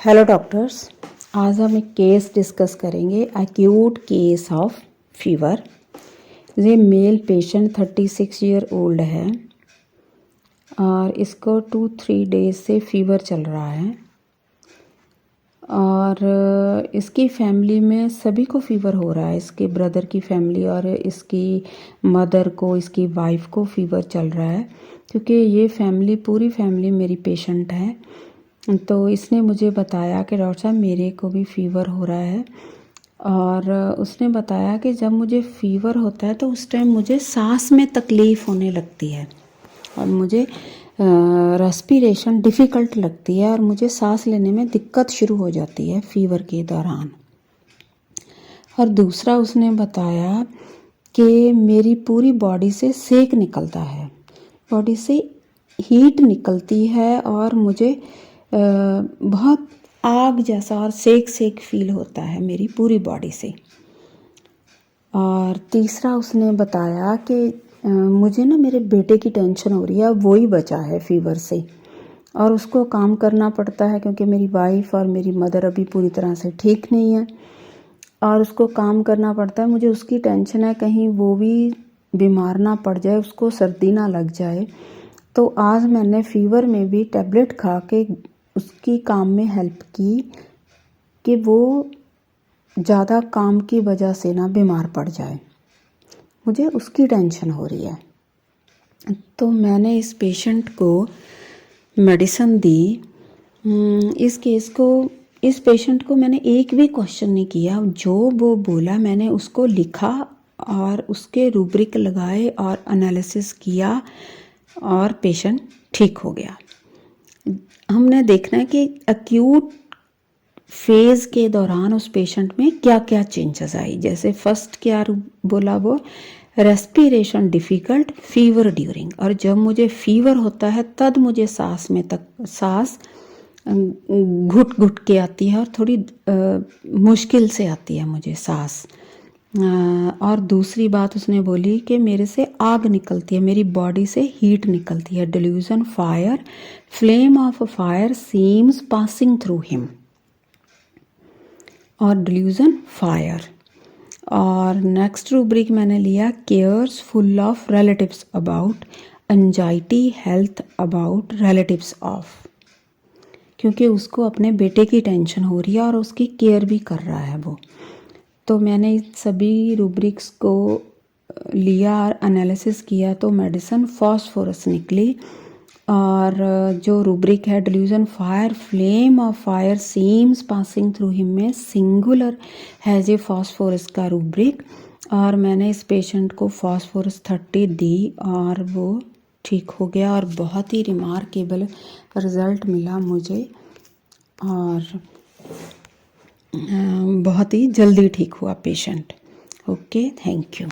Hello doctors, आज हम एक केस डिस्कस करेंगे, एक्यूट केस ऑफ फीवर। ये मेल पेशेंट 36 ईयर ओल्ड है और इसको 2-3 डेज से फीवर चल रहा है और इसकी फैमिली में सभी को फीवर हो रहा है। इसके ब्रदर की फैमिली और इसकी मदर को, इसकी वाइफ को फीवर चल रहा है क्योंकि ये फैमिली, पूरी फैमिली मेरी पेशेंट है। तो इसने मुझे बताया कि डॉक्टर साहब मेरे को भी फ़ीवर हो रहा है और उसने बताया कि जब मुझे फ़ीवर होता है तो उस टाइम मुझे सांस में तकलीफ़ होने लगती है और मुझे रेस्पिरेशन डिफ़िकल्ट लगती है और मुझे सांस लेने में दिक्कत शुरू हो जाती है फ़ीवर के दौरान। और दूसरा उसने बताया कि मेरी पूरी बॉडी से सेक निकलता है, बॉडी से हीट निकलती है और मुझे बहुत आग जैसा और सेक फील होता है मेरी पूरी बॉडी से। और तीसरा उसने बताया कि मुझे ना मेरे बेटे की टेंशन हो रही है, वो ही बचा है फीवर से और उसको काम करना पड़ता है क्योंकि मेरी वाइफ और मेरी मदर अभी पूरी तरह से ठीक नहीं है और उसको काम करना पड़ता है। मुझे उसकी टेंशन है, कहीं वो भी बीमार ना पड़ जाए, उसको सर्दी ना लग जाए। तो आज मैंने फ़ीवर में भी टैबलेट खा के उसकी काम में हेल्प की कि वो ज़्यादा काम की वजह से ना बीमार पड़ जाए, मुझे उसकी टेंशन हो रही है। तो मैंने इस पेशेंट को मेडिसिन दी। इस पेशेंट को मैंने एक भी क्वेश्चन नहीं किया, जो वो बोला मैंने उसको लिखा और उसके रूब्रिक लगाए और एनालिसिस किया और पेशेंट ठीक हो गया। हमने देखना है कि एक्यूट फेज़ के दौरान उस पेशेंट में क्या क्या चेंजेस आई। जैसे फर्स्ट क्या बोला वो, रेस्पिरेशन डिफ़िकल्ट, फीवर ड्यूरिंग। और जब मुझे फीवर होता है तब मुझे सांस घुट घुट के आती है और थोड़ी मुश्किल से आती है मुझे सांस। और दूसरी बात उसने बोली कि मेरे से आग निकलती है, मेरी बॉडी से हीट निकलती है। Delusion fire, flame of fire seems passing through him, और डिल्यूजन फायर। और नेक्स्ट रूब्रिक मैंने लिया, cares full of relatives about, anxiety health about relatives of, क्योंकि उसको अपने बेटे की टेंशन हो रही है और उसकी केयर भी कर रहा है वो। तो मैंने इन सभी रूब्रिक्स को लिया और एनालिसिस किया तो मेडिसिन फॉस्फोरस निकली। और जो रूब्रिक है delusion fire, flame of fire seems passing through him में सिंगुलर है ये फॉस्फोरस का रूब्रिक। और मैंने इस पेशेंट को फॉस्फोरस 30 दी और वो ठीक हो गया और बहुत ही रिमार्केबल रिज़ल्ट मिला मुझे और बहुत ही जल्दी ठीक हुआ पेशेंट। Okay, thank you.